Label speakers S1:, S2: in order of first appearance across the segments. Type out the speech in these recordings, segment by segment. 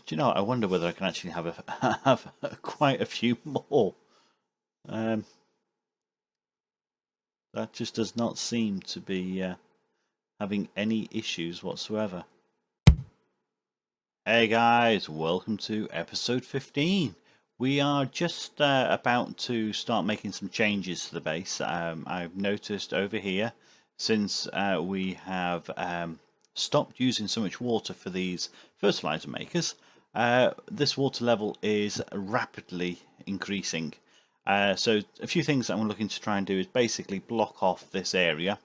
S1: Do you know what? I wonder whether I can actually have quite a few more. That just does not seem to be having any issues whatsoever. Hey guys, welcome to episode 15. We are just about to start making some changes to the base. I've noticed over here, since we have stopped using so much water for these fertilizer makers, this water level is rapidly increasing. So a few things that I'm looking to try and do is basically block off this area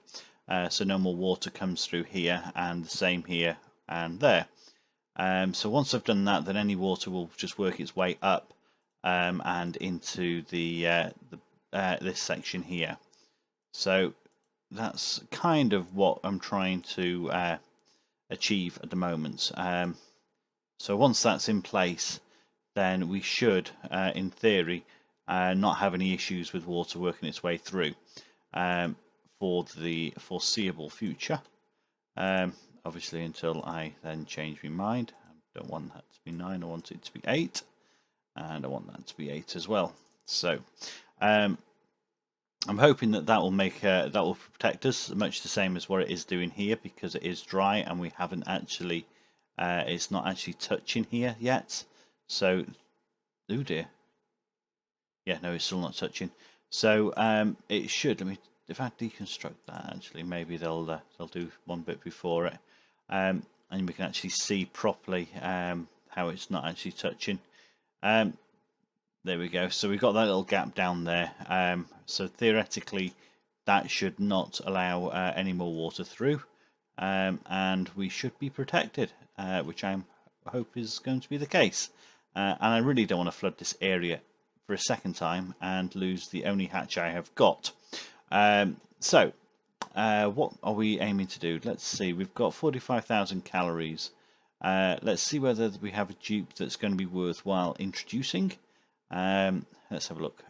S1: so no more water comes through here, and the same here and there. So once I've done that, then any water will just work its way up and into this section here. So that's kind of what I'm trying to achieve at the moment. So once that's in place, then we should, in theory, not have any issues with water working its way through for the foreseeable future. Obviously, until I then change my mind. I don't want that to be 9, I want it to be 8, and I want that to be 8 as well. So I'm hoping that will make that will protect us much the same as what it is doing here, because it is dry and we haven't actually it's not actually touching here yet. So oh dear, yeah, no, it's still not touching. So it should. If I deconstruct that, actually, maybe they'll do one bit before it, and we can actually see properly how it's not actually touching. There we go. So we've got that little gap down there. So theoretically, that should not allow any more water through, and we should be protected, which I hope is going to be the case. And I really don't want to flood this area for a second time and lose the only hatch I have got. So what are we aiming to do? Let's see, we've got 45,000 calories. Let's see whether we have a dupe that's going to be worthwhile introducing. Let's have a look.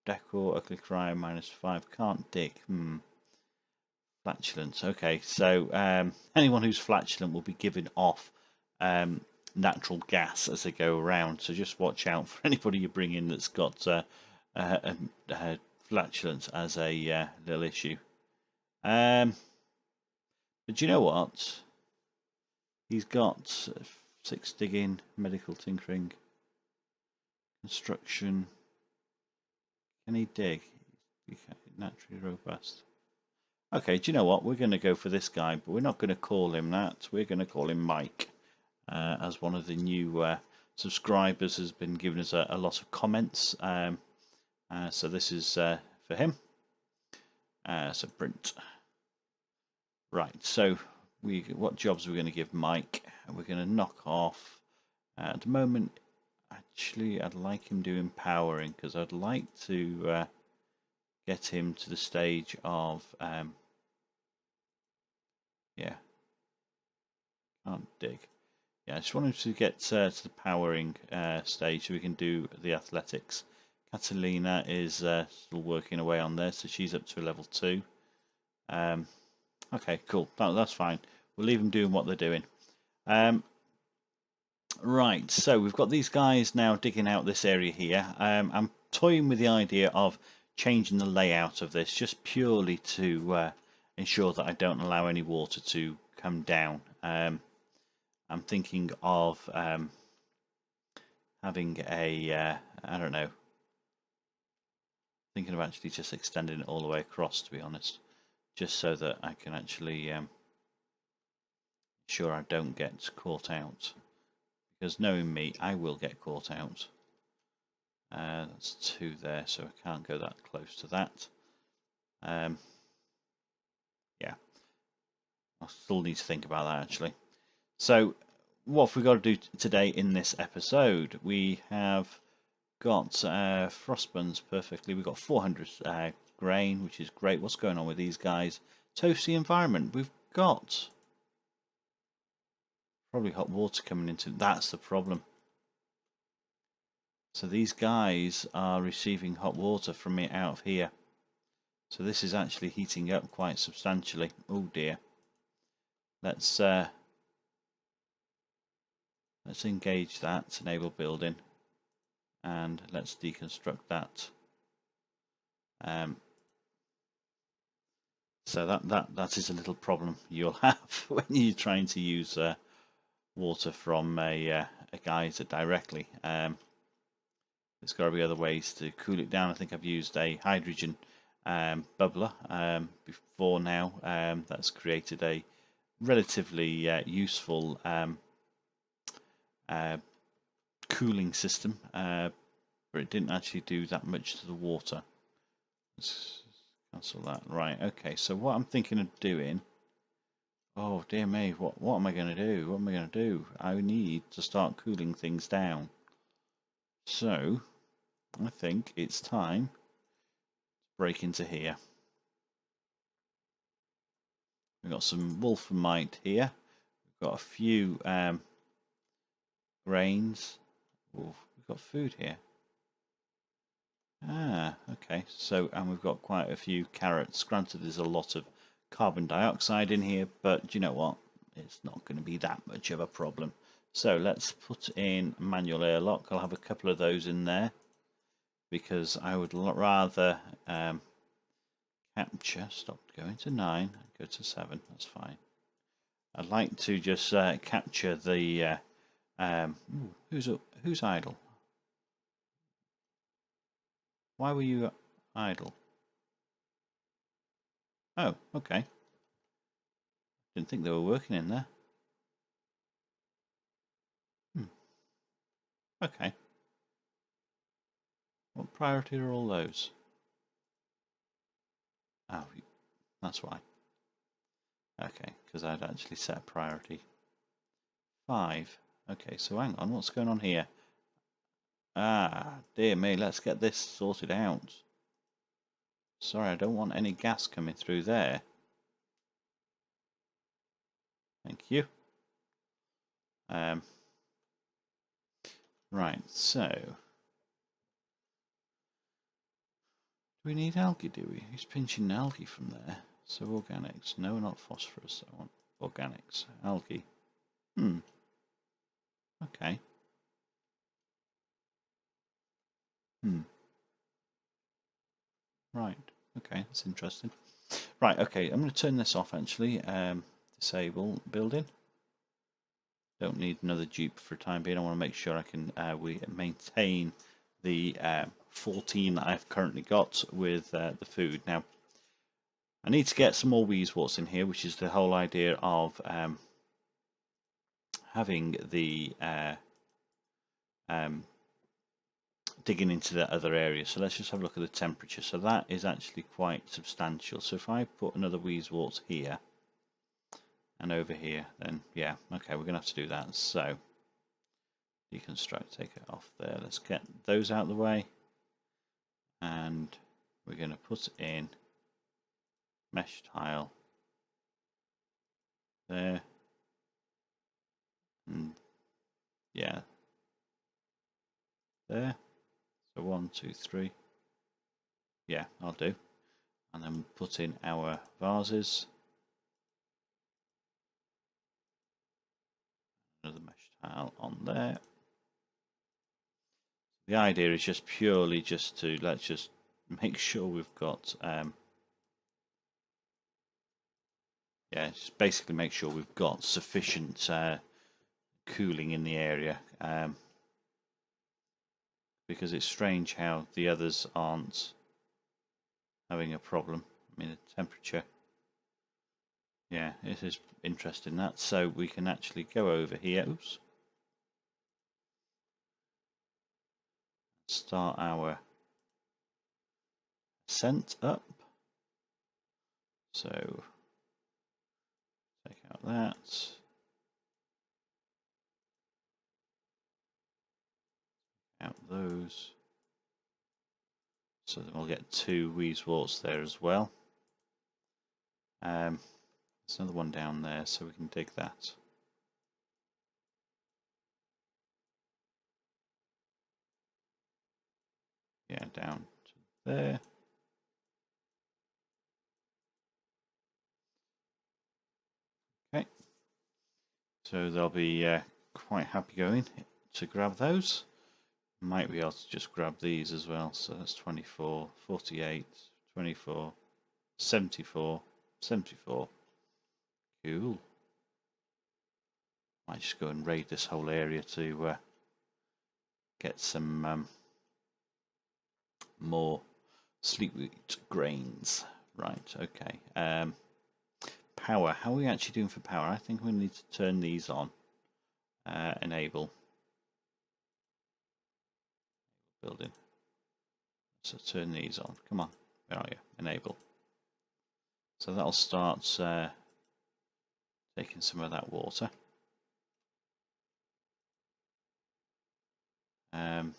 S1: Decor, ugly Crier, -5, can't dig. Flatulence. Okay, so anyone who's flatulent will be giving off natural gas as they go around, so just watch out for anybody you bring in that's got flatulence as a little issue. But you know what? He's got 6 digging, medical tinkering, construction. Can he dig? He's naturally robust. Okay, do you know what? We're going to go for this guy, but we're not going to call him that. We're going to call him Mike, as one of the new subscribers has been giving us a lot of comments. So this is for him. So print. Right, so what jobs are we going to give Mike? We're going to knock off, at the moment, actually I'd like him doing powering, because I'd like to get him to the stage of, yeah, can't dig. Yeah, I just want him to get to the powering stage so we can do the athletics. Catalina is still working away on there, so she's up to level 2. Okay, cool. That's fine. We'll leave them doing what they're doing. Right, so we've got these guys now digging out this area here. I'm toying with the idea of changing the layout of this, just purely to ensure that I don't allow any water to come down. I'm thinking of having a, I don't know, thinking of actually just extending it all the way across, to be honest, just so that I can actually ensure I don't get caught out, because knowing me, I will get caught out. That's 2 there, so I can't go that close to that. Yeah, I still need to think about that actually. So what have we got to do today in this episode? We have got frostbuns perfectly. We've got 400 grain, which is great. What's going on with these guys? Toasty environment. We've got probably hot water coming into. That's the problem. So these guys are receiving hot water from me out of here. So this is actually heating up quite substantially. Oh dear. Let's let's engage that, enable building, and let's deconstruct that. So that is a little problem you'll have when you're trying to use water from a geyser directly. There's got to be other ways to cool it down. I think I've used a hydrogen bubbler before now. That's created a relatively useful cooling system, but it didn't actually do that much to the water. Let's cancel that. Right, okay, so what I'm thinking of doing, oh dear me, what am I going to do? What am I going to do? I need to start cooling things down. So I think it's time to break into here. We've got some wolframite here. We've got a few grains. Oh, we've got food here. Ah, okay. So, and we've got quite a few carrots. Granted, there's a lot of carbon dioxide in here, but do you know what? It's not going to be that much of a problem. So let's put in manual airlock. I'll have a couple of those in there because I would rather capture. Stop going to 9. Go to 7. That's fine. I'd like to just capture the. Who's idle? Why were you idle? Oh, okay. Didn't think they were working in there. Okay. What priority are all those? Oh, that's why. Okay, because I'd actually set a priority 5. Okay, so hang on, what's going on here? Ah, dear me, let's get this sorted out. Sorry, I don't want any gas coming through there. Thank you. Right, so do we need algae, do we? He's pinching algae from there. So organics. No, not phosphorus. I want organics. Algae. Okay. Right. Okay, that's interesting. Right, okay, I'm going to turn this off actually. Disable building. Don't need another dupe for time being. I want to make sure I can we maintain the 14 that I've currently got with the food. Now, I need to get some more wheezeworts in here, which is the whole idea of having the digging into the other area. So let's just have a look at the temperature. So that is actually quite substantial. So if I put another wheezewort here and over here, then yeah, okay, we're going to have to do that. So deconstruct, take it off there. Let's get those out of the way. And we're going to put in mesh tile there. And yeah, there. So 1, 2, 3. Yeah, I'll do. And then put in our vases. Another mesh tile on there. The idea is just purely just to let's just make sure we've got yeah, just basically make sure we've got sufficient cooling in the area, because it's strange how the others aren't having a problem. I mean, the temperature, yeah, it is interesting that. So we can actually go over here. Oops. Start our ascent up. So take out that. Out those. So then we'll get 2 wheezeworts there as well. There's another one down there, so we can dig that. Yeah, down to there. Okay. So there'll be quite happy going to grab those. Might be able to just grab these as well. So that's 24, 48, 24, 74, 74. Cool. Might just go and raid this whole area to get some more sleep wheat grains. Right, okay. Power. How are we actually doing for power? I think we need to turn these on. Enable. Building. So turn these on. Come on. Where are you? Enable. So that'll start taking some of that water. It's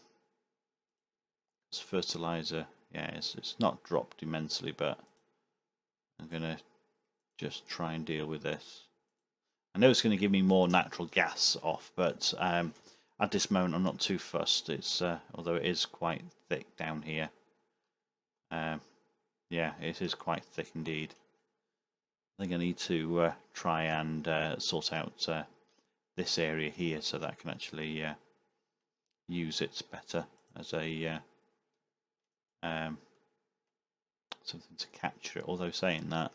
S1: fertilizer. Yeah, it's not dropped immensely, but I'm gonna just try and deal with this. I know it's going to give me more natural gas off, but at this moment I'm not too fussed. It's although it is quite thick down here. Yeah, it is quite thick indeed. I think I need to try and sort out this area here so that I can actually use it better as a something to capture it. Although saying that,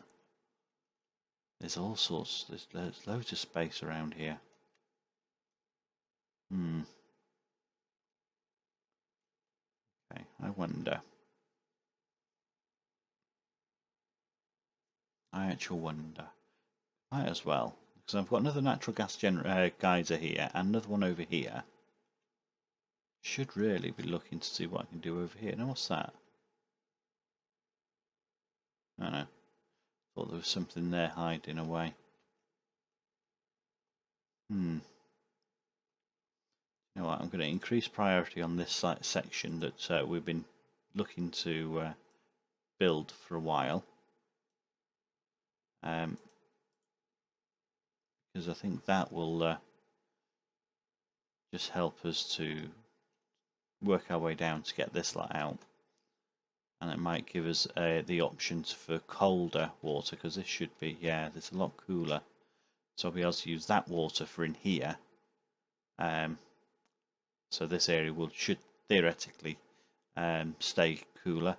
S1: there's all sorts. There's loads of space around here. Okay, I wonder. I actually wonder. Might as well, because I've got another natural gas geyser here and another one over here. Should really be looking to see what I can do over here. Now, what's that? I don't know. Thought there was something there hiding away. You know what? I'm going to increase priority on this section that we've been looking to build for a while. Because I think that will just help us to work our way down to get this lot out, and it might give us the options for colder water, because this should be, yeah, there's a lot cooler, so I'll be able to use that water for in here. So this area should theoretically stay cooler,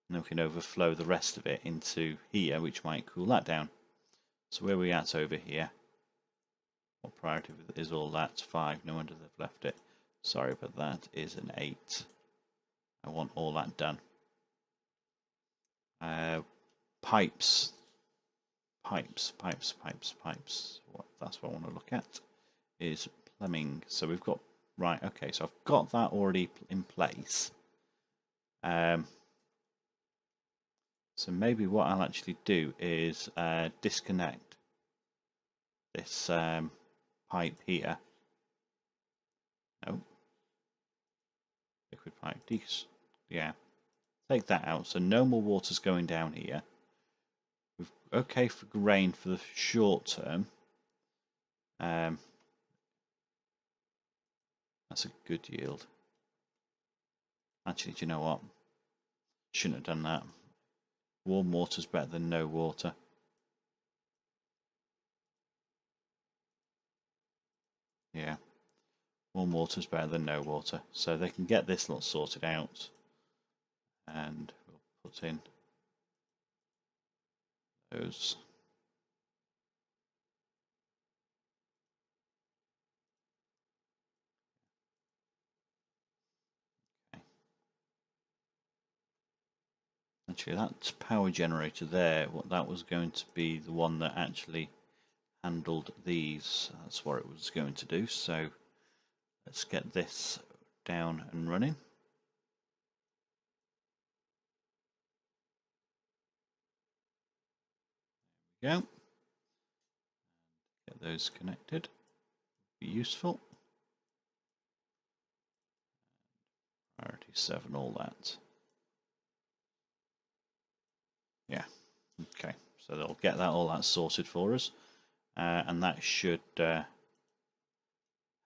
S1: and then we can overflow the rest of it into here, which might cool that down. So where are we at over here? What priority is all that? 5. No wonder they've left it. Sorry, but that is an 8. I want all that done. Pipes. That's what I want to look at. Is plumbing. So we've got, right, okay, so I've got that already in place. So maybe what I'll actually do is disconnect this pipe here. No. Liquid pipe. Yeah. Take that out. So no more water's going down here. We've okay for grain for the short term. That's a good yield. Actually, do you know what? Shouldn't have done that. Warm water's better than no water. Yeah. Warm water's better than no water. So they can get this lot sorted out. And we'll put in those. Okay. Actually, that power generator there, that was going to be the one that actually handled these. That's what it was going to do. So let's get this down and running. There we go. Get those connected. Be useful. Priority 7, all that. Yeah. Okay. So they'll get all that sorted for us, and that should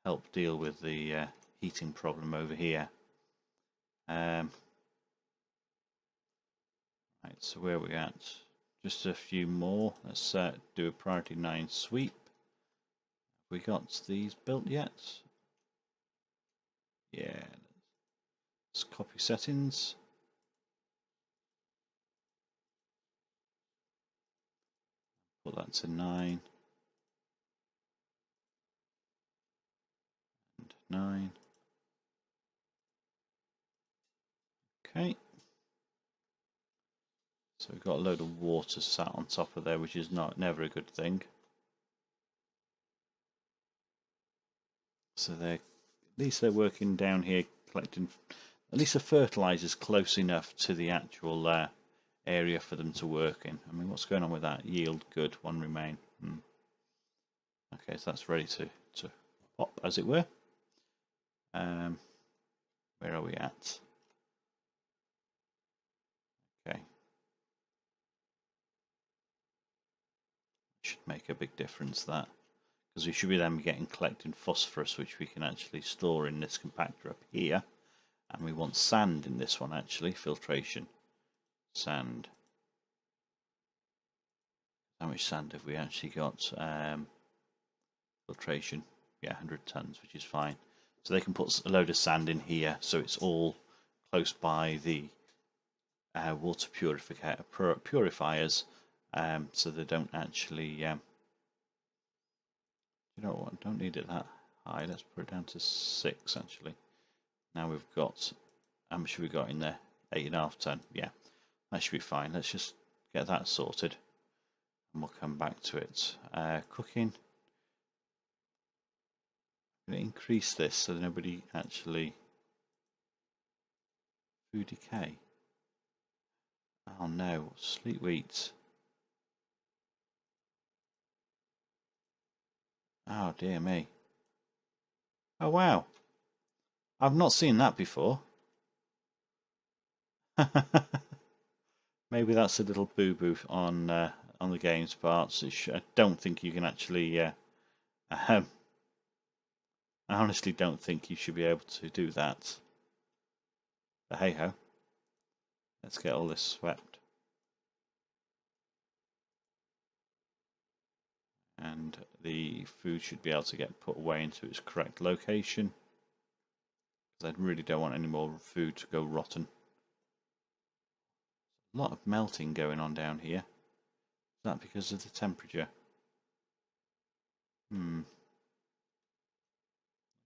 S1: help deal with the heating problem over here. Right. So where are we at? Just a few more. Let's do a priority 9 sweep. we got these built yet? Yeah. Let's copy settings. Put that to 9. And 9. Okay. So we've got a load of water sat on top of there, which is never a good thing. So at least they're working down here, collecting at least the fertilizer's close enough to the actual area for them to work in. I mean, what's going on with that? Yield good, 1 remain. Okay, so that's ready to pop, as it were. Where are we at? Okay. Should make a big difference, that, because we should be then collecting phosphorus, which we can actually store in this compactor up here. And we want sand in this one, actually, filtration. Sand. How much sand have we actually got? Filtration, yeah, 100 tons, which is fine. So they can put a load of sand in here, so it's all close by the water purifiers, so they don't actually. You know what? Don't need it that high. Let's put it down to 6 actually. Now we've got, how much have we got in there? 8.5 ton. Yeah, that should be fine. Let's just get that sorted, and we'll come back to it. Cooking. I'm going to increase this so nobody actually. Food decay. Oh no, sleep wheat. Oh dear me. Oh wow. I've not seen that before. Maybe that's a little boo-boo on the game's parts. I don't think you can actually. I honestly don't think you should be able to do that. But hey ho. Let's get all this swept. And the food should be able to get put away into its correct location. Because I really don't want any more food to go rotten. A lot of melting going on down here. Is that because of the temperature?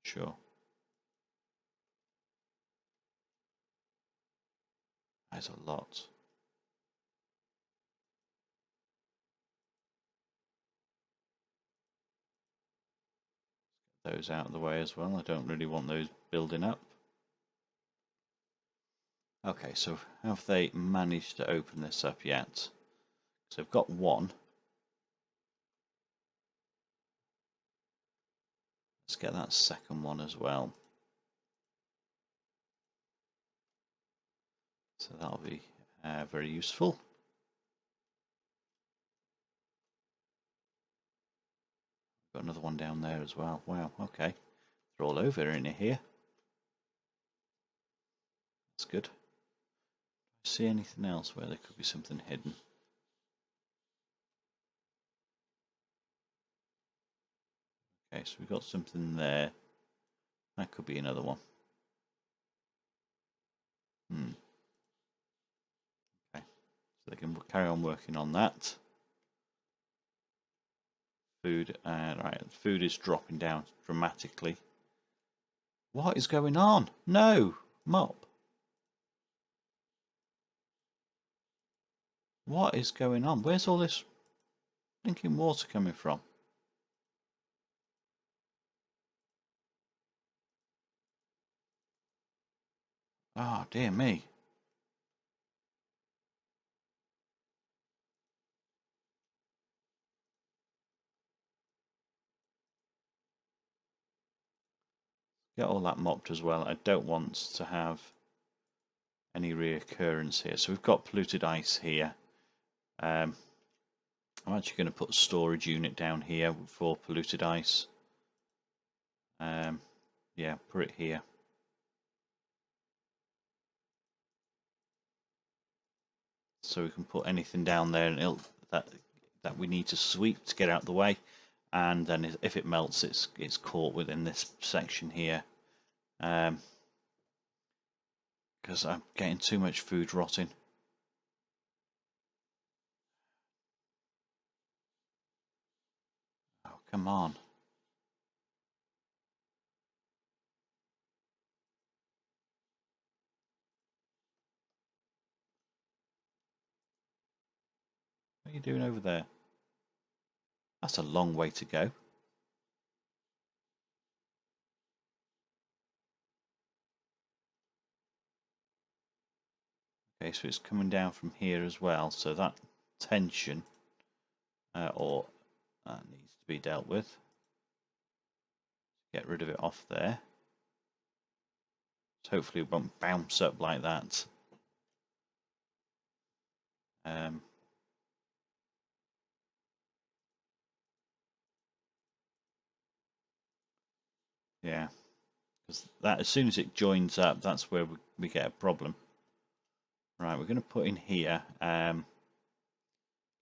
S1: Sure. That's a lot. Get those out of the way as well. I don't really want those building up. Okay, so have they managed to open this up yet? So I've got one. Let's get that second one as well. So that'll be very useful. Got another one down there as well. Wow, okay. They're all over in here. That's good. See anything else where there could be something hidden? Okay, so we've got something there. That could be another one. Okay, so they can carry on working on that. Food, right, food is dropping down dramatically. What is going on? No, mop. What is going on? Where's all this stinking water coming from? Oh, dear me. Get all that mopped as well. I don't want to have any reoccurrence here. So we've got polluted ice here. I'm actually going to put a storage unit down here for polluted ice. Yeah, put it here. So we can put anything down there and that we need to sweep to get out of the way. and then if it melts, it's caught within this section here. Because I'm getting too much food rotting. Oh, come on. What are you doing over there? That's a long way to go. Okay, so it's coming down from here as well, so that tension or that needs to be dealt with. Get rid of it off there. So hopefully it won't bounce up like that. Yeah, because that as soon as it joins up, that's where we get a problem. Right, we're going to put in here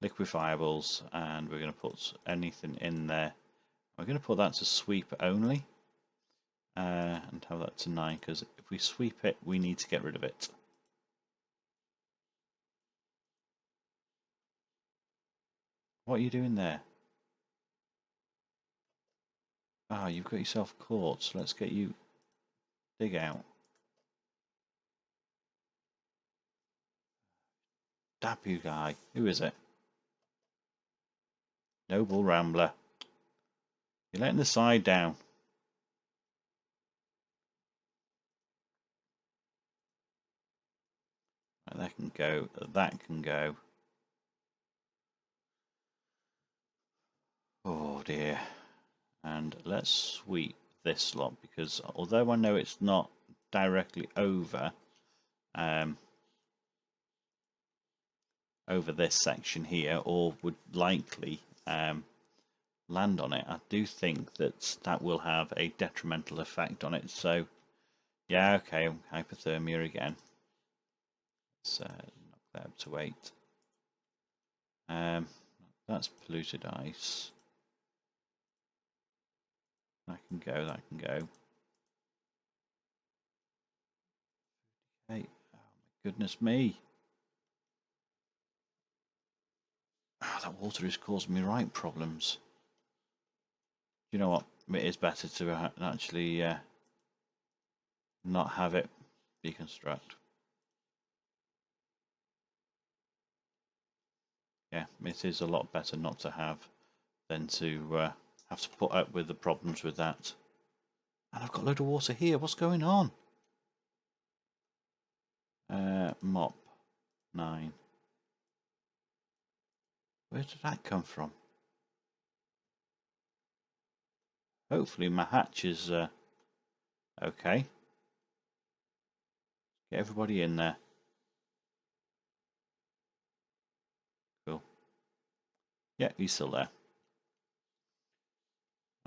S1: liquefiables, and we're going to put anything in there. We're going to put that to sweep only, and have that to 9, because if we sweep it, we need to get rid of it. What are you doing there? Ah, you've got yourself caught, so let's get you dig out. Dab you guy. Who is it? Noble Rambler. You're letting the side down. Right, that can go. That can go. Oh dear. And let's sweep this lot, because although I know it's not directly over over this section here, or would likely land on it, I do think that that will have a detrimental effect on it. So yeah, okay, hypothermia again. Let's knock that up to 8. That's polluted ice. That can go, that can go. Hey, oh my goodness me. Oh, that water is causing me right problems. You know what? It is better to actually not have it deconstruct. Yeah, it is a lot better not to have than to have to put up with the problems with that. And I've got a load of water here. What's going on? Mop 9. Where did that come from? Hopefully my hatch is okay. Get everybody in there. Cool. Yeah, he's still there.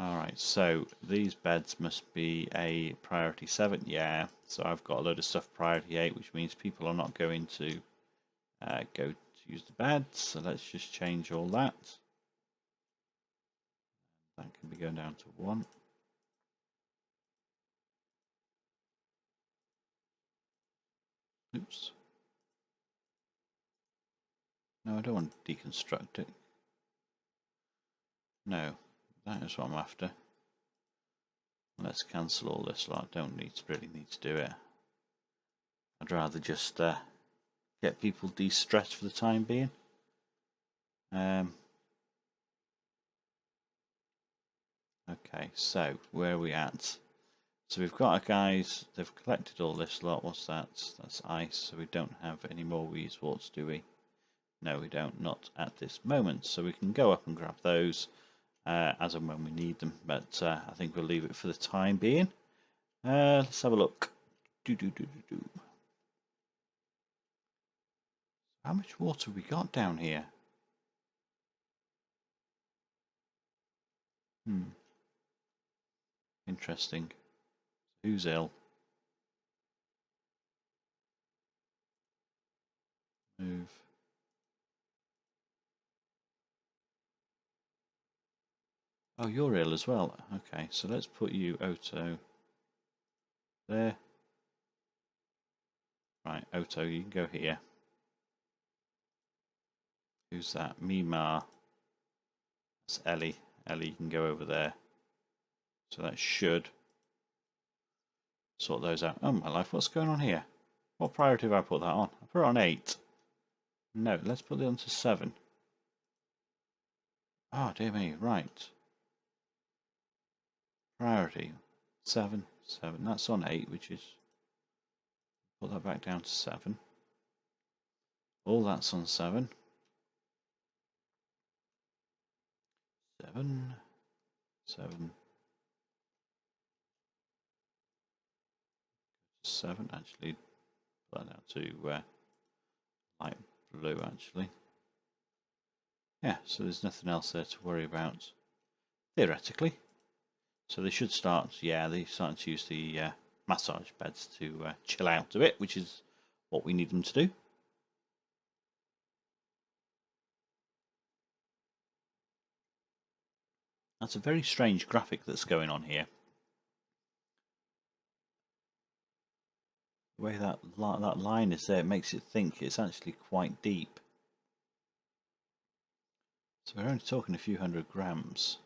S1: Alright, so these beds must be a priority 7. Yeah, so I've got a load of stuff priority 8, which means people are not going to go to use the beds. So let's just change all that. That can be going down to 1. Oops. No, I don't want to deconstruct it. No, that is what I'm after. Let's cancel all this lot. I don't really need to do it. I'd rather just get people de-stressed for the time being. Okay, so where are we at? So we've got our guys, they've collected all this lot. What's that? That's ice, so we don't have any more Weezeworts, do we? No, we don't, not at this moment. So we can go up and grab those as and when we need them, but I think we'll leave it for the time being. Let's have a look. How much water have we got down here? Interesting. Who's ill? Move. Oh, you're ill as well. Okay, so let's put you auto there. Right, auto, you can go here. Who's that? Mima. That's Ellie. Ellie, you can go over there. So that should sort those out. Oh my life, what's going on here? What priority have I put that on? I put it on 8. No, let's put it on to 7. Oh dear me, right. Priority 7, 7. That's on 8, which is put that back down to 7. All that's on 7. 7, 7, 7. Actually, put that down to light blue. Actually, yeah. So there's nothing else there to worry about theoretically. So they should start. Yeah, they start to use the massage beds to chill out a bit, which is what we need them to do. That's a very strange graphic that's going on here. The way that line is there, it makes it think it's actually quite deep. So we're only talking a few 100 grams.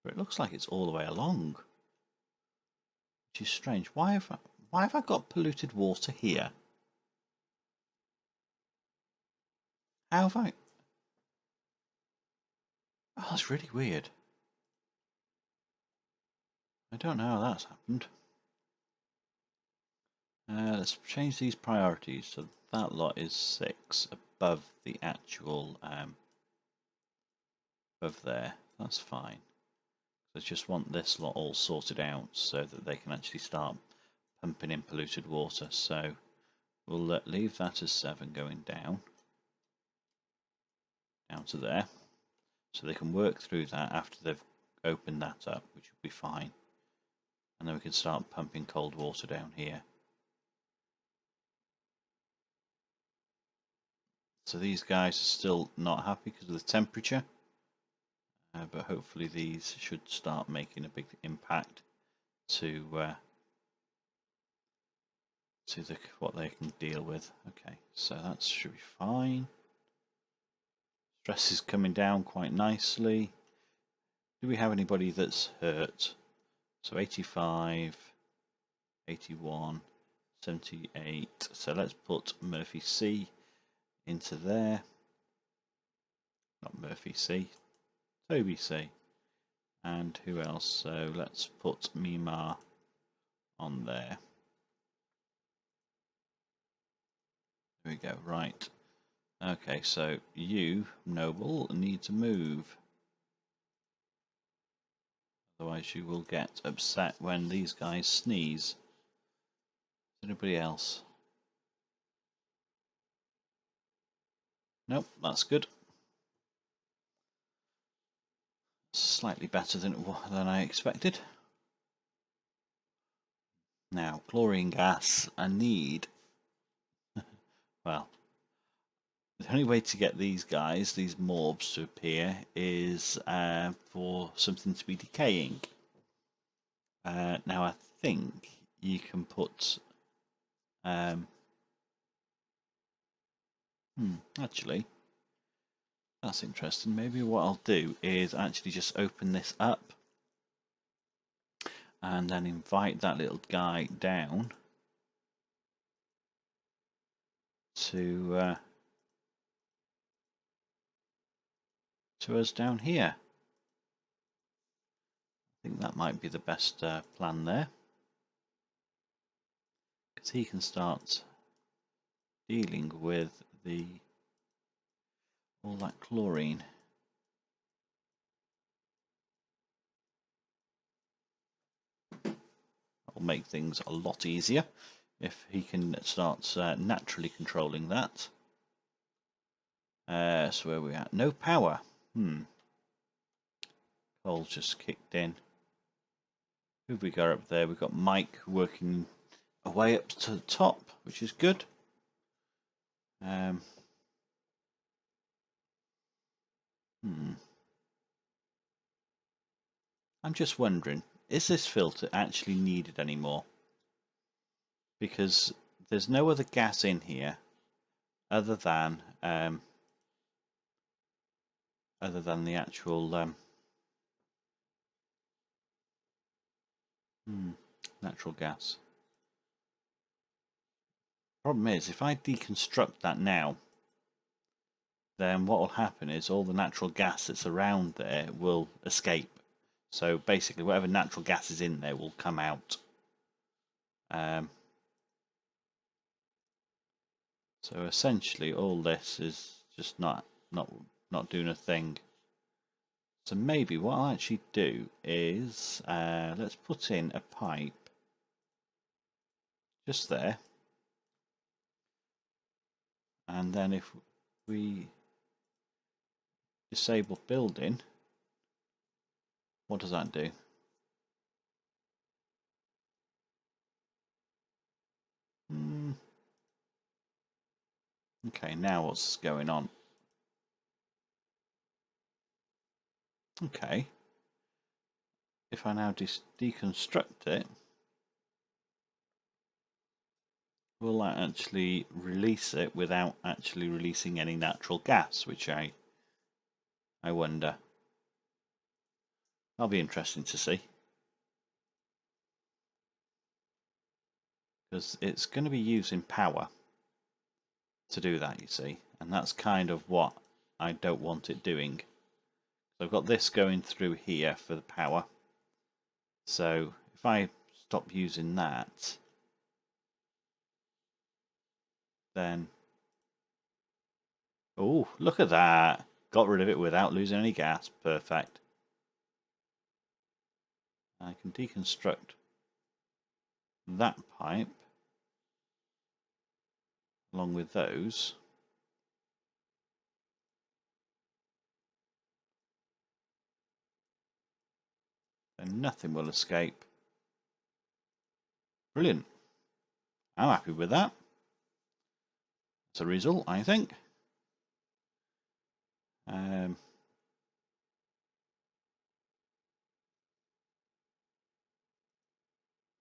S1: But it looks like it's all the way along. Which is strange. Why have I got polluted water here? How have I... Oh, that's really weird. I don't know how that's happened. Let's change these priorities so that lot is 6 above the actual above there. That's fine. I just want this lot all sorted out so that they can actually start pumping in polluted water. So we'll leave that as 7 going down to there, so they can work through that after they've opened that up, which will be fine. And then we can start pumping cold water down here. So these guys are still not happy because of the temperature, but hopefully these should start making a big impact to what they can deal with. Okay, so that should be fine. Stress is coming down quite nicely. Do we have anybody that's hurt? So 85, 81, 78. So let's put Murphy C into there. Not Murphy C, Toby C. And who else? So let's put Mima on there. There we go, right. Okay, so you, Noble, need to move. Otherwise you will get upset when these guys sneeze. Anybody else? Nope, that's good. Slightly better than I expected. Now, chlorine gas, I need... well, the only way to get these guys, these morbs, to appear is for something to be decaying. Now, I think you can put... actually, that's interesting. Maybe what I'll do is actually just open this up and then invite that little guy down to us down here. I think that might be the best plan there, because he can start dealing with all that chlorine. That'll make things a lot easier if he can start naturally controlling that. So where are we at? No power. Coal just kicked in. Who have we got up there? We've got Mike working away up to the top, which is good. I'm just wondering, is this filter actually needed anymore? Because there's no other gas in here other than the actual natural gas. Problem is, if I deconstruct that now, then what will happen is all the natural gas that's around there will escape. So basically, whatever natural gas is in there will come out. So essentially, all this is just not doing a thing. So maybe what I'll actually do is let's put in a pipe just there, and then if we disable building, what does that do? Okay, now what's going on? Okay, if I now deconstruct it, will that actually release it without actually releasing any natural gas, which I wonder. That'll be interesting to see. Because it's going to be using power to do that, you see, and that's kind of what I don't want it doing. So I've got this going through here for the power. So if I stop using that, then oh, look at that! Got rid of it without losing any gas. Perfect. I can deconstruct that pipe along with those. And nothing will escape. Brilliant. I'm happy with that. As a result, I think.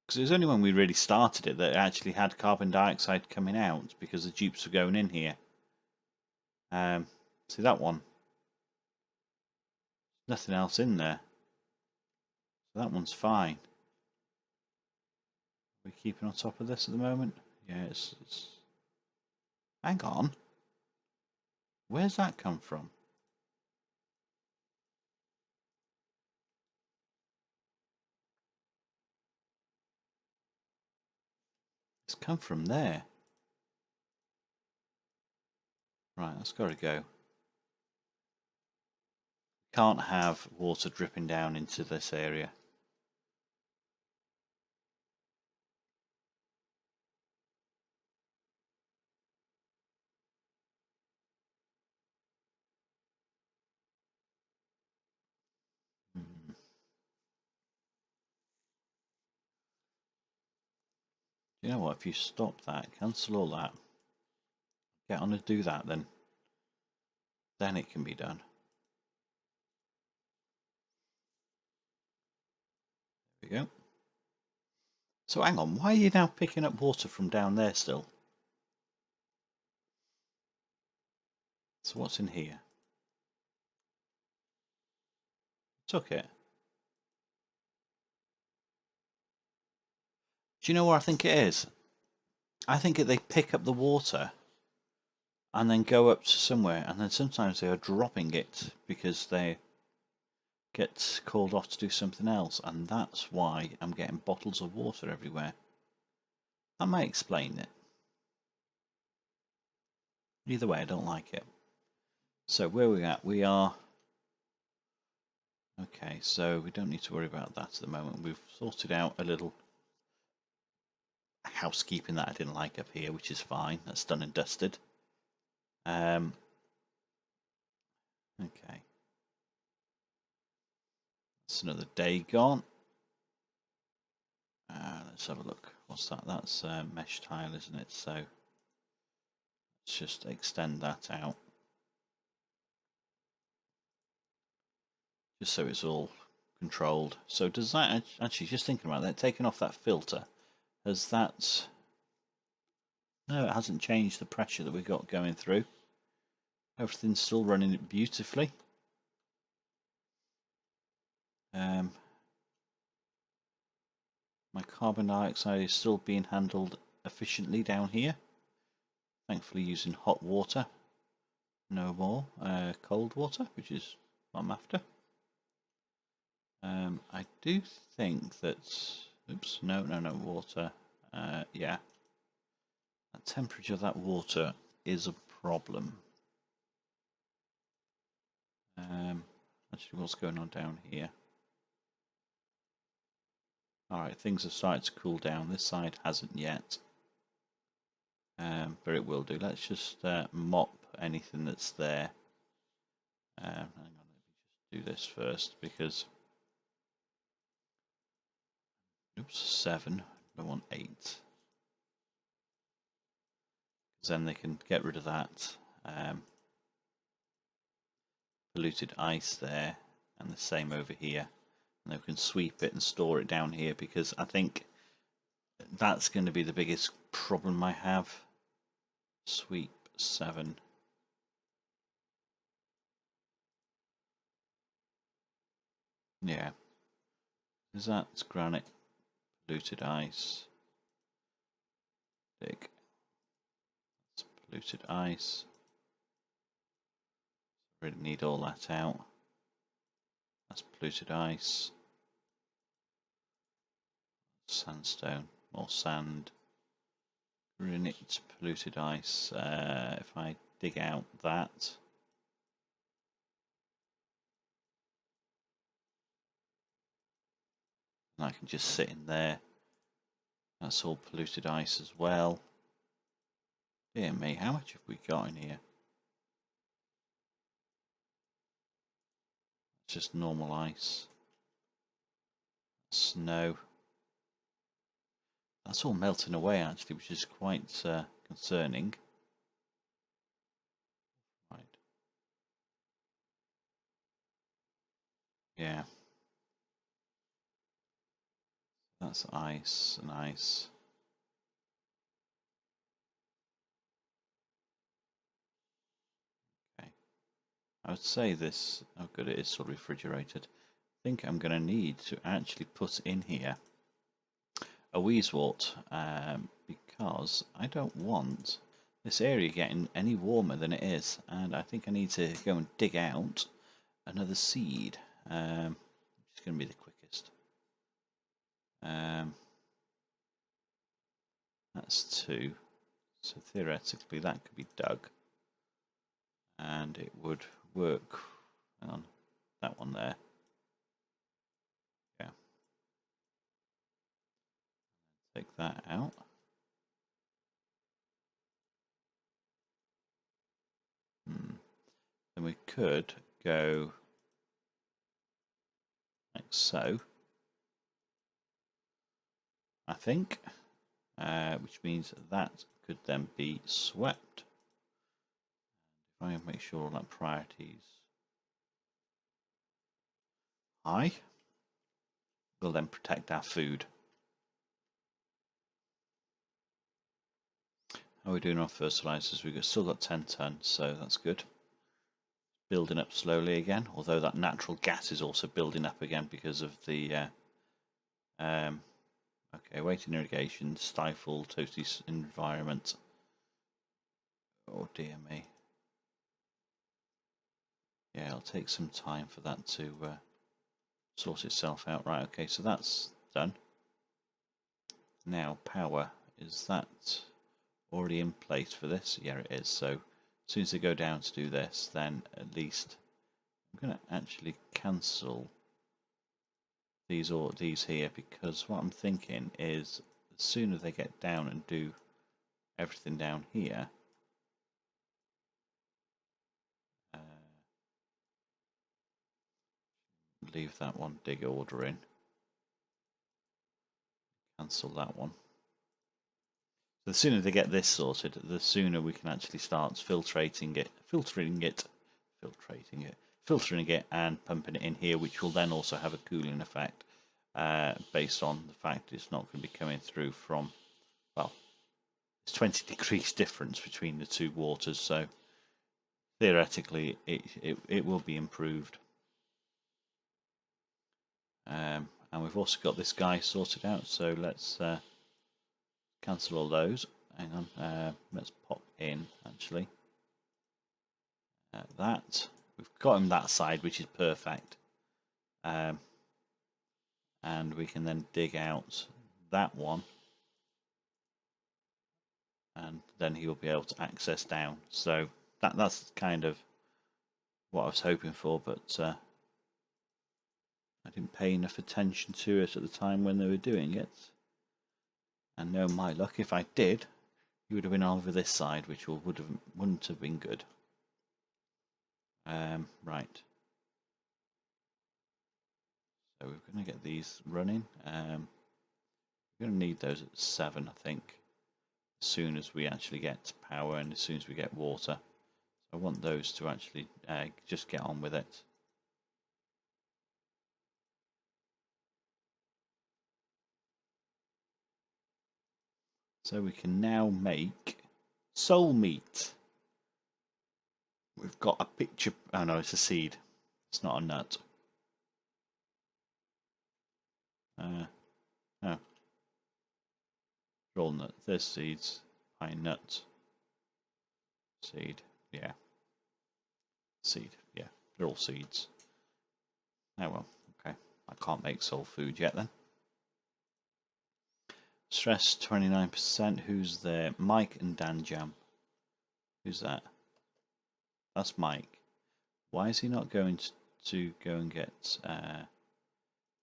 S1: Because it was only when we really started it that it actually had carbon dioxide coming out because the dupes were going in here. See that one? Nothing else in there. So that one's fine. Are we keeping on top of this at the moment? Yeah, it's... Hang on. Where's that come from? It's come from there. Right, that's got to go. Can't have water dripping down into this area. You know what, if you stop that, cancel all that, get on and do that, then it can be done. There we go. So hang on, why are you now picking up water from down there still? So what's in here? Took it. Do you know where I think it is? I think they pick up the water and then go up to somewhere, and then sometimes they are dropping it because they get called off to do something else, and that's why I'm getting bottles of water everywhere. That might explain it. Either way, I don't like it. So where are we at? We are... Okay, so we don't need to worry about that at the moment. We've sorted out a little housekeeping that I didn't like up here, which is fine. That's done and dusted. Okay. That's another day gone. Let's have a look. What's that? That's mesh tile, isn't it? So let's just extend that out. just so it's all controlled. So does that actually, just thinking about that, taking off that filter, has that, no, it hasn't changed the pressure that we've got going through. Everything's still running it beautifully. My carbon dioxide is still being handled efficiently down here. Thankfully using hot water, no more cold water, which is what I'm after. I do think that, oops, no, water, yeah. The temperature of that water is a problem. Actually, what's going on down here? Alright, things have started to cool down. This side hasn't yet. But it will do. Let's just mop anything that's there. Hang on, let me just do this first because, oops, 7, I want 8. Because then they can get rid of that polluted ice there, and the same over here. And they can sweep it and store it down here, because I think that's going to be the biggest problem I have. Sweep 7. Yeah, because that's granite, polluted ice. Dig. That's polluted ice. Really need all that out. That's polluted ice. Sandstone, more sand. Granite, polluted ice. If I dig out that, and I can just sit in there. That's all polluted ice as well. Dear me, how much have we got in here? It's just normal ice. Snow. That's all melting away actually, which is quite concerning. Right. Yeah. That's ice and ice. Okay. I would say this, oh good, it is still refrigerated. I think I'm going to need to actually put in here a wheezewort, because I don't want this area getting any warmer than it is, and I think I need to go and dig out another seed, which is going to be the quickest. That's 2, so theoretically that could be dug, and it would work. Hang on, that one there. Yeah. Take that out. Then we could go like so, I think, which means that could then be swept. If I make sure all that priorities high, we'll then protect our food. How are we doing on fertilizers? We've still got 10 tons, so that's good. Building up slowly again, although that natural gas is also building up again because of the okay, waiting irrigation, stifle, toasty environment. Oh dear me. Yeah, it'll take some time for that to sort itself out. Right, okay, so that's done. Now, power, is that already in place for this? Yeah, it is. So as soon as they go down to do this, then at least I'm going to actually cancel these here, because what I'm thinking is the sooner they get down and do everything down here, leave that one, dig order in, cancel that one. So the sooner they get this sorted, the sooner we can actually start filtering it filtering it and pumping it in here, which will then also have a cooling effect based on the fact it's not going to be coming through from, well, it's 20 degrees difference between the two waters, so theoretically it will be improved. And we've also got this guy sorted out, so let's cancel all those. Hang on, let's pop in actually that. We've got him that side, which is perfect, and we can then dig out that one, and then he will be able to access down. So that's kind of what I was hoping for, but I didn't pay enough attention to it at the time when they were doing it. And no, my luck, if I did, he would have been over this side, which wouldn't have been good. Right. So we're going to get these running. We're going to need those at 7, I think, as soon as we actually get power and as soon as we get water. So I want those to actually just get on with it. So we can now make soul meat. We've got a picture. Oh no, it's a seed. It's not a nut. No. Roll nut. There's seeds. Pine nut. Seed. Yeah. Seed. Yeah. They're all seeds. Oh well. Okay. I can't make soul food yet then. Stress 29%. Who's there? Mike and Dan Jam. Who's that? That's Mike. Why is he not going to go and get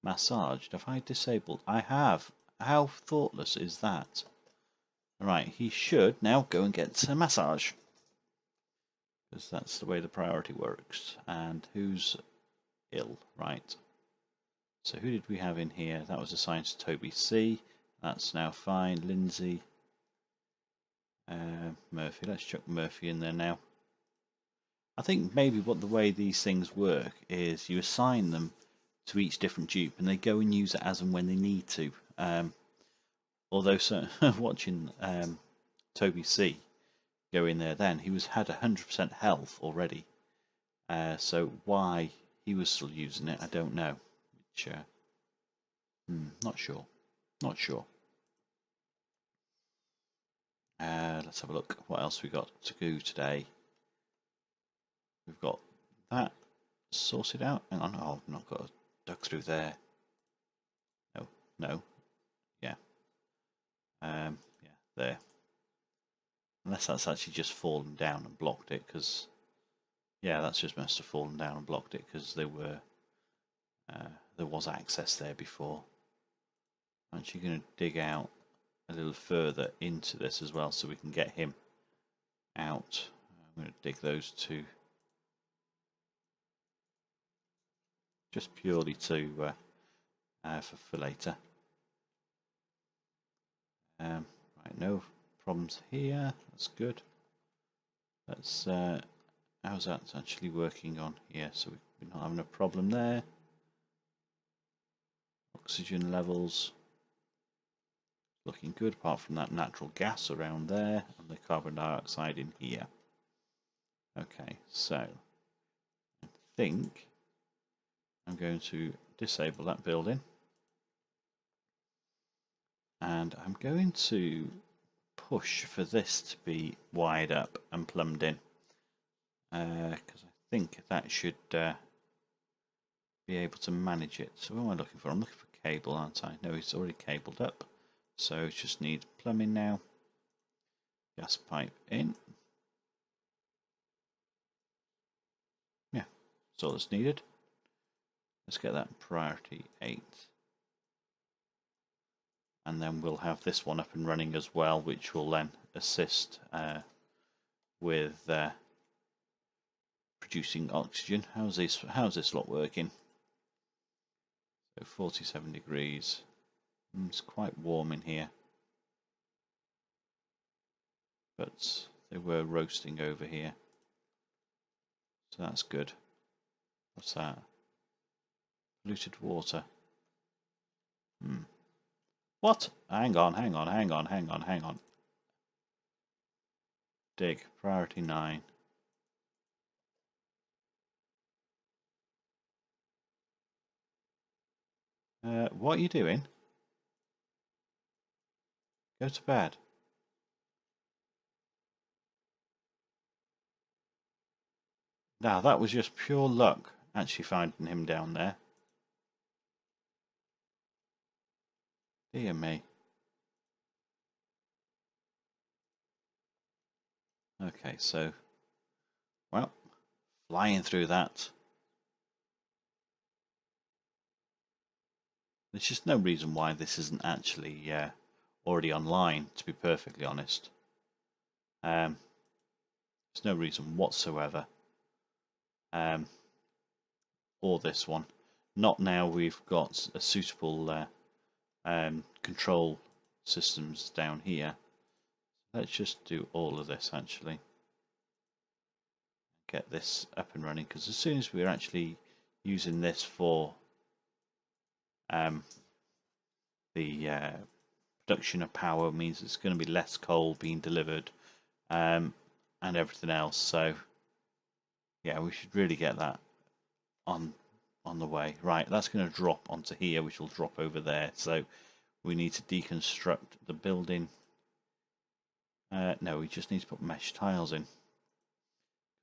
S1: massaged? Have I disabled? I have. How thoughtless is that? Right, he should now go and get a massage, because that's the way the priority works. And who's ill? Right. So who did we have in here? That was assigned to Toby C. That's now fine. Lindsay. Murphy. Let's chuck Murphy in there now. I think maybe the way these things work is you assign them to each different dupe and they go and use it as and when they need to. Although watching Toby C go in there then, he had 100% health already. So why he was still using it, I don't know. Which, not sure. Not sure. Let's have a look. What else we got to do today? We've got that sorted out. Hang on, oh, I've not got a dug through there. No. Yeah. Yeah, there. Unless that's actually just fallen down and blocked it, because yeah, that's just must have fallen down and blocked it, because there was access there before. I'm actually going to dig out a little further into this as well, so we can get him out. I'm going to dig those two. Just purely to for later. Right, no problems here. That's good. That's how's that actually working on here? So we're not having a problem there. Oxygen levels looking good, apart from that natural gas around there and the carbon dioxide in here. Okay, so I think I'm going to disable that building, and I'm going to push for this to be wired up and plumbed in, because I think that should be able to manage it. So what am I looking for? I'm looking for cable, aren't I? No, it's already cabled up, so it just needs plumbing now. Gas pipe in. Yeah, that's all that's needed. Let's get that priority 8. And then we'll have this one up and running as well, which will then assist with producing oxygen. How's this lot working? So 47 degrees. It's quite warm in here, but they were roasting over here, so that's good. What's that? Polluted water. What? Hang on. Dig. Priority 9. What are you doing? Go to bed. Now, that was just pure luck, actually finding him down there. Dear me. Okay, so, well, flying through that. There's just no reason why this isn't actually already online, to be perfectly honest. There's no reason whatsoever. Or this one. Not now we've got a suitable control systems down here. Let's just do all of this actually. Get this up and running, because as soon as we're actually using this for the production of power, means it's going to be less coal being delivered and everything else. So yeah, we should really get that on the way. Right, that's going to drop onto here, which will drop over there. So we need to deconstruct the building. No, we just need to put mesh tiles in,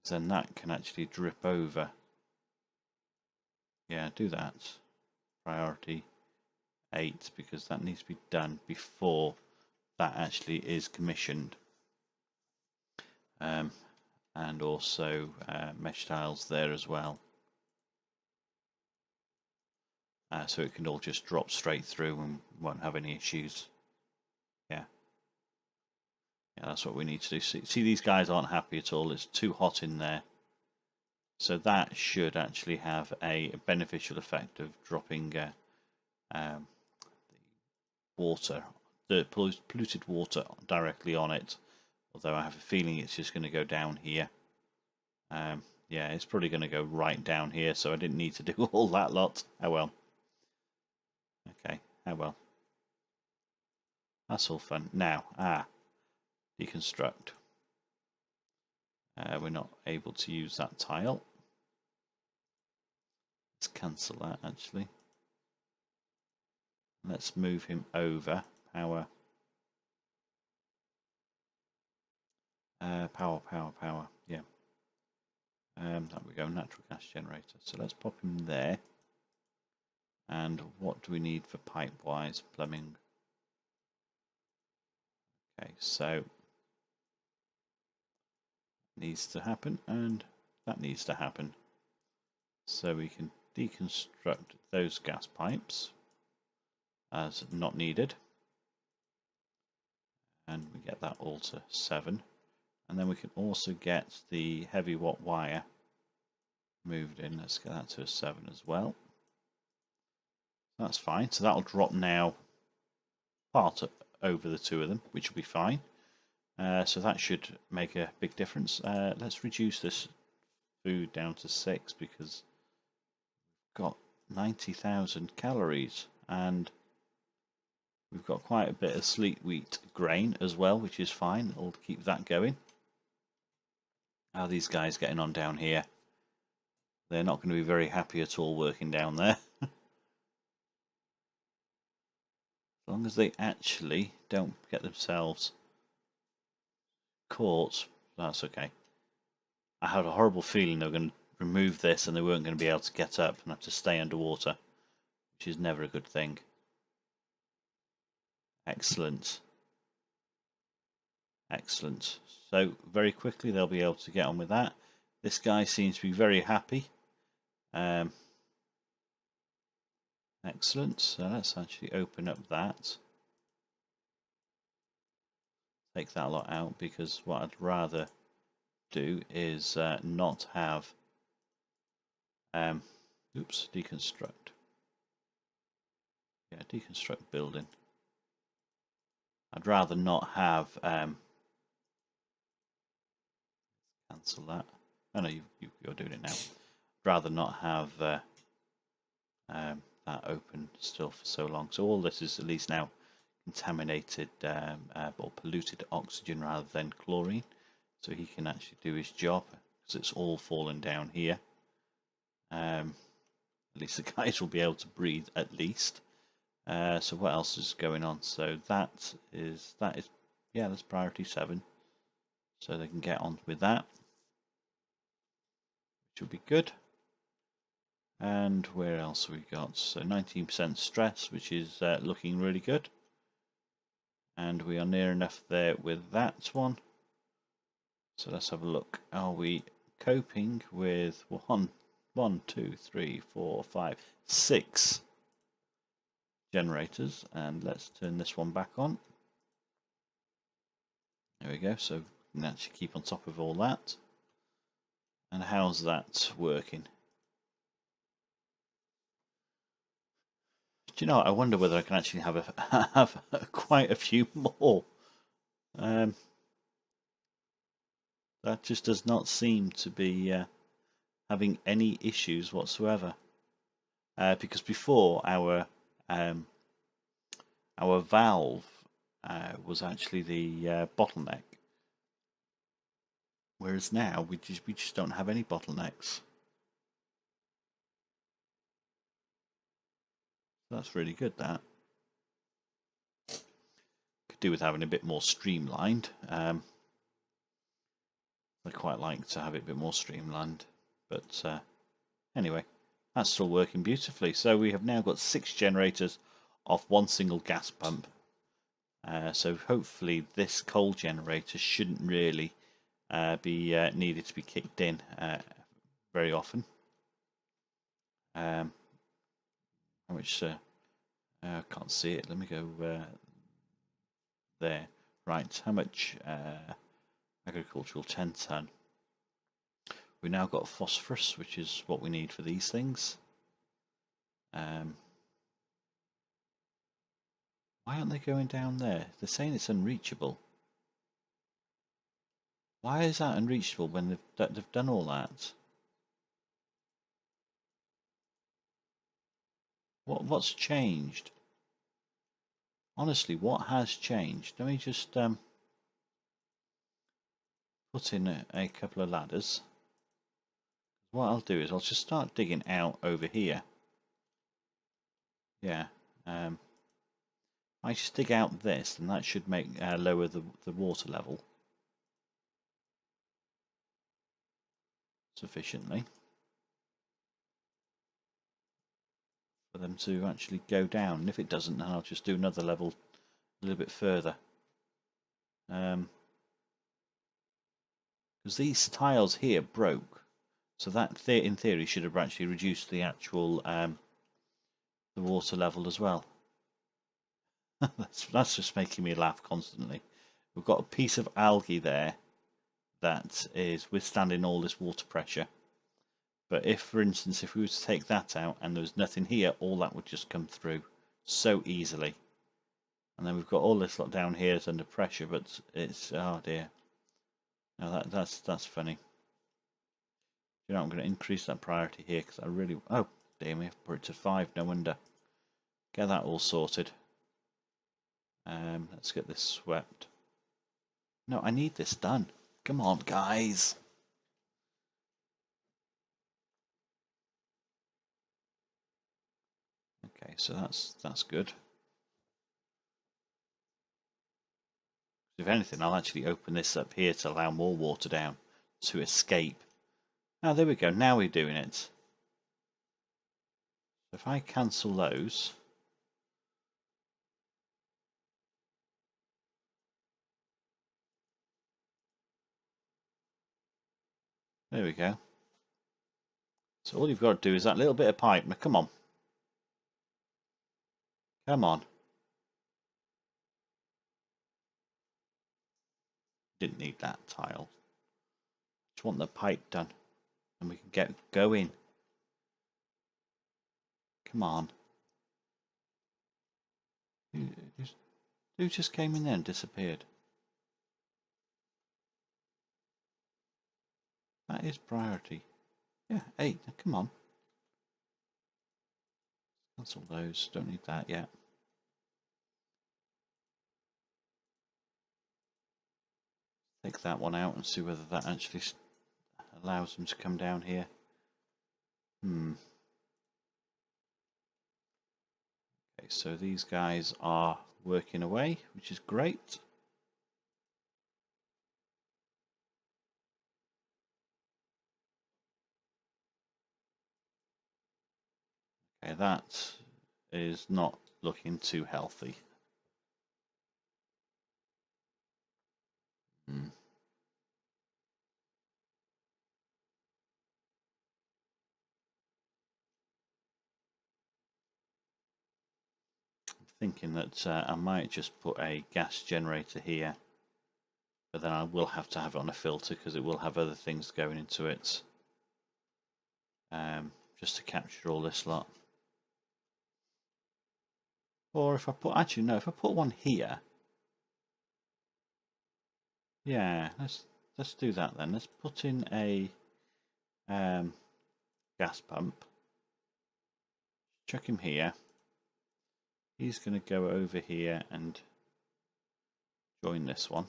S1: because then that can actually drip over. Yeah, do that. Priority 8, because that needs to be done before that actually is commissioned. And also mesh tiles there as well. So it can all just drop straight through and won't have any issues. Yeah, that's what we need to do. See, these guys aren't happy at all. It's too hot in there. So that should actually have a beneficial effect of dropping the water, the polluted water, directly on it. Although I have a feeling it's just going to go down here. Yeah, it's probably going to go right down here, so I didn't need to do all that lot. Oh well. Okay, oh well. That's all fun. Now, deconstruct. We're not able to use that tile. Let's cancel that actually. Let's move him over. Power. Power. Yeah. There we go. Natural gas generator. So let's pop him there. And what do we need for pipe-wise? Plumbing. Okay, so needs to happen, and that needs to happen. So we can deconstruct those gas pipes as not needed, and we get that all to 7. And then we can also get the heavy watt wire moved in. Let's get that to a 7 as well. That's fine. So that'll drop now part over the two of them, which will be fine. So that should make a big difference. Let's reduce this food down to 6, because we've got 90,000 calories, and we've got quite a bit of sleet wheat grain as well, which is fine. It'll keep that going. How are these guys getting on down here? They're not going to be very happy at all working down there. As long as they actually don't get themselves caught, that's okay. I had a horrible feeling they were going to remove this and they weren't going to be able to get up and have to stay underwater, which is never a good thing. Excellent. Excellent. So very quickly they'll be able to get on with that. This guy seems to be very happy. Excellent. So let's actually open up that. Take that lot out, because what I'd rather do is not have deconstruct. Yeah, deconstruct building. I'd rather not have cancel that. Oh no, you're doing it now. rather not have that open still for so long. So all this is at least now contaminated or polluted oxygen rather than chlorine, so he can actually do his job, because it's all fallen down here. At least the guys will be able to breathe at least. So what else is going on? So that is yeah, that's priority 7, so they can get on with that, which will be good. And where else have we got? So 19% stress, which is looking really good. And we are near enough there with that one. So let's have a look. Are we coping with 1, 2, 3, 4, 5, 6 generators? And let's turn this one back on. There we go. So we can actually keep on top of all that. And how's that working? Do you know, I wonder whether I can actually have quite a few more. That just does not seem to be having any issues whatsoever. Because before our valve was actually the bottleneck, whereas now we just don't have any bottlenecks. That's really good. That could do with having a bit more streamlined. I quite like to have it a bit more streamlined, but anyway, that's still working beautifully. So we have now got 6 generators off one single gas pump. So hopefully this coal generator shouldn't really be needed to be kicked in very often. How much? I can't see it. Let me go there. Right. How much? Agricultural 10 ton. We now got phosphorus, which is what we need for these things. Why aren't they going down there? They're saying it's unreachable. Why is that unreachable when they've done all that? What's changed? Honestly, what has changed? Let me just put in a couple of ladders. What I'll do is I'll just start digging out over here. Yeah. I just dig out this, and that should make lower the water level sufficiently for them to actually go down. And if it doesn't, then I'll just do another level a little bit further. Because these tiles here broke, so that in theory should have actually reduced the actual the water level as well. that's just making me laugh constantly. We've got a piece of algae there that is withstanding all this water pressure. But if, for instance, if we were to take that out and there was nothing here, all that would just come through so easily. And then we've got all this lot down here is under pressure, but it's, oh dear. Now that's funny. You know, I'm going to increase that priority here because I really, oh dear me, I've put it to 5, no wonder. Get that all sorted. Let's get this swept. No, I need this done. Come on, guys. Okay, so that's good. If anything, I'll actually open this up here to allow more water down to escape. Oh, there we go. Now we're doing it. If I cancel those, there we go. So all you've got to do is that little bit of pipe. Now, come on. Come on. Didn't need that tile. Just want the pipe done. And we can get going. Come on. Who just came in there and disappeared? That is priority. Yeah, 8. Come on. Cancel those. Don't need that yet. Take that one out and see whether that actually allows them to come down here. Okay, so these guys are working away, which is great. Okay, that is not looking too healthy. I'm thinking that I might just put a gas generator here, but then I will have to have it on a filter because it will have other things going into it, just to capture all this lot. Or if I put, actually no, if I put one here, yeah, let's do that then. Let's put in a gas pump. Chuck him here. He's going to go over here and join this one.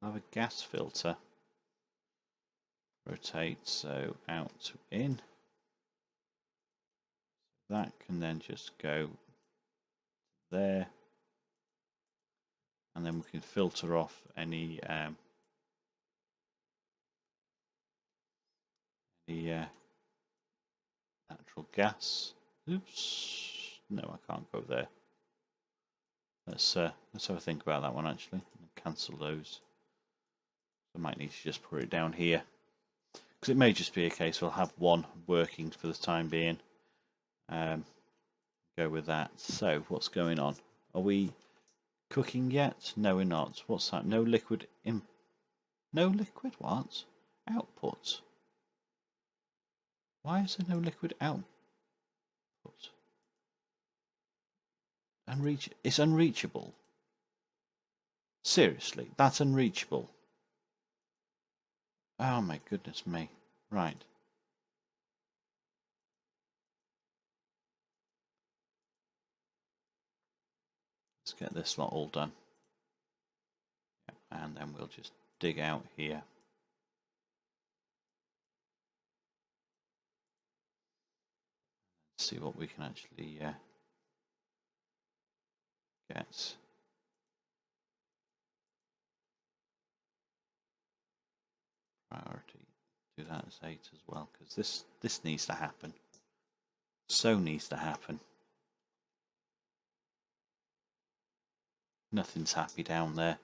S1: I'll have a gas filter. Rotate, so out to in. That can then just go there. And then we can filter off any natural gas. Oops, no, I can't go there. Let's have a think about that one actually. Cancel those. I might need to just put it down here because it may just be a case we'll have one working for the time being. Go with that. So what's going on? Are we cooking yet? No, we're not. What's that? No liquid in. No liquid what? Output. Why is there no liquid output? It's unreachable. Seriously, that's unreachable. Oh my goodness me. Right. Let's get this lot all done. And then we'll just dig out here. See what we can actually get. Priority. Do that as 8 as well, because this needs to happen. So needs to happen. Nothing's happy down there.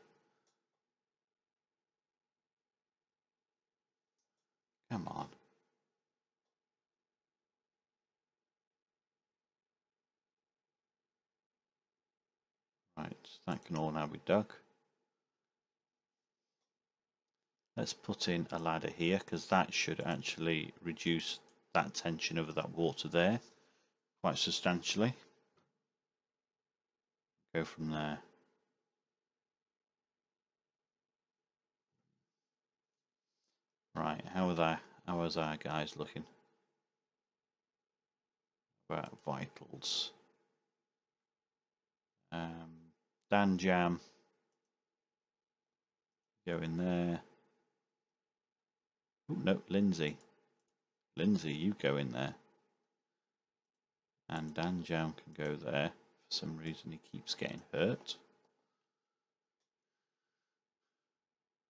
S1: Come on. Right, that can all now be dug. Let's put in a ladder here because that should actually reduce that tension over that water there quite substantially. Go from there. Right, how is our guys looking? About vitals. Dan Jam. Go in there. Oh no, Lindsay. Lindsay, you go in there. And Dan Jam can go there. For some reason he keeps getting hurt.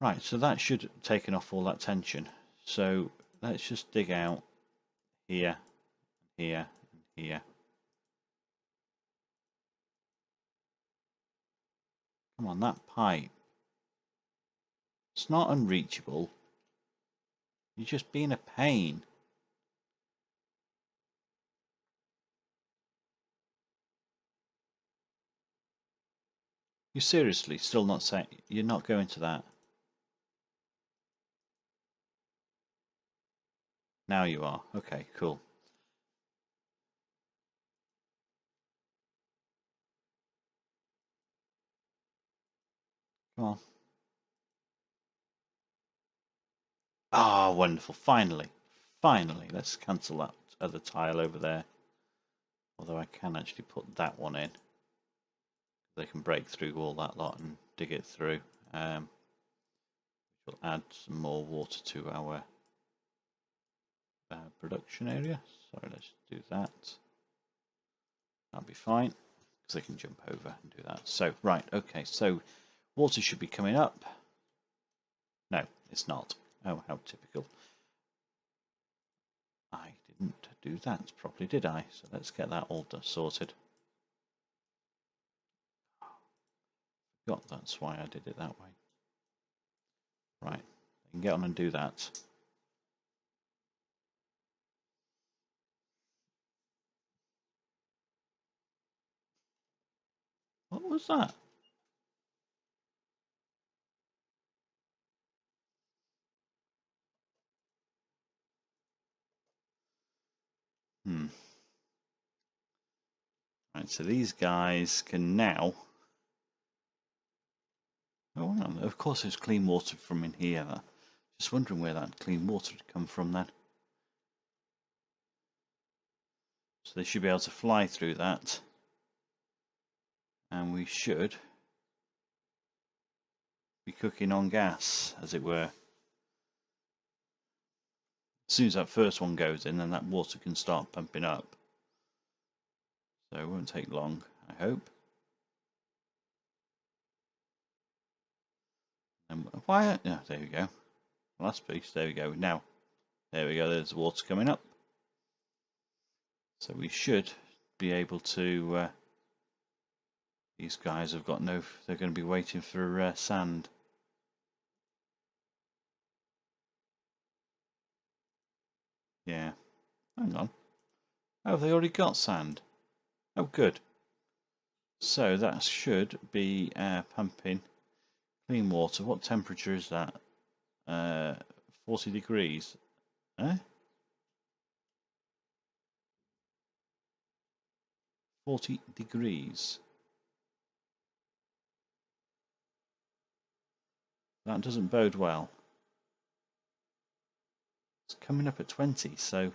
S1: Right, so that should have taken off all that tension. So let's just dig out here, here, and here. Come on, that pipe. It's not unreachable. You're just being a pain. You're seriously still not saying you're not going to that. Now you are. Okay, cool. Come on. Ah, wonderful. Finally. Finally, let's cancel that other tile over there. Although I can actually put that one in. They can break through all that lot and dig it through. Which will add some more water to our production area. So let's do that. That'll be fine, because they can jump over and do that. So, right, okay, so water should be coming up. No, it's not. Oh, how typical. I didn't do that properly, did I? So let's get that all sorted. Forgot that's why I did it that way. Right, you can get on and do that. What was that? Right, so these guys can now... Oh, well, of course there's clean water from in here. Just wondering where that clean water had come from then. So they should be able to fly through that. And we should be cooking on gas, as it were. As soon as that first one goes in, then that water can start pumping up. So it won't take long, I hope. And why? Oh, there we go. Last piece. There we go. Now, there we go. There's water coming up. So we should be able to. These guys have got no. They're going to be waiting for sand. Yeah. Hang on. Oh, they already got sand. Oh, good. So that should be pumping clean water. What temperature is that? 40 degrees. Eh? 40 degrees. That doesn't bode well. It's coming up at 20, so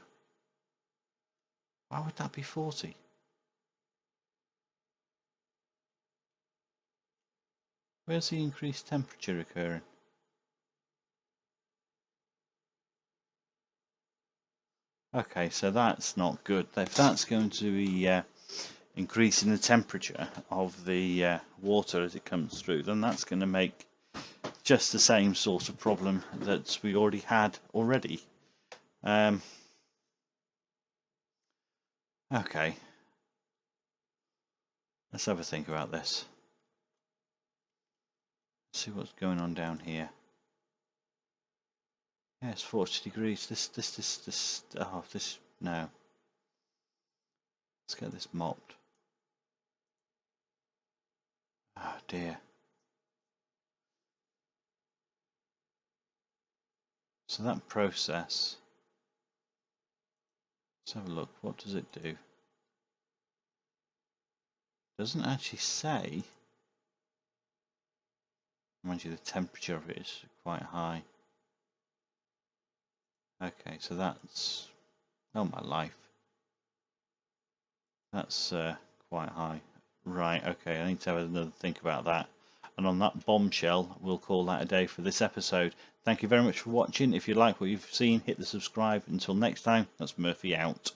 S1: why would that be 40? Where's the increased temperature occurring? Okay, so that's not good. If that's going to be increasing the temperature of the water as it comes through, then that's going to make just the same sort of problem that we already had already. Okay, let's have a think about this. See what's going on down here. Yeah, it's 40 degrees. No. Let's get this mopped. Oh dear. So that process, let's have a look. What does it do? It doesn't actually say. Mind you, the temperature of it is quite high. Okay, so that's, oh my life, that's quite high. Right, okay, I need to have another think about that. And on that bombshell, we'll call that a day for this episode. Thank you very much for watching. If you like what you've seen, hit the subscribe. Until next time, that's Murphy out.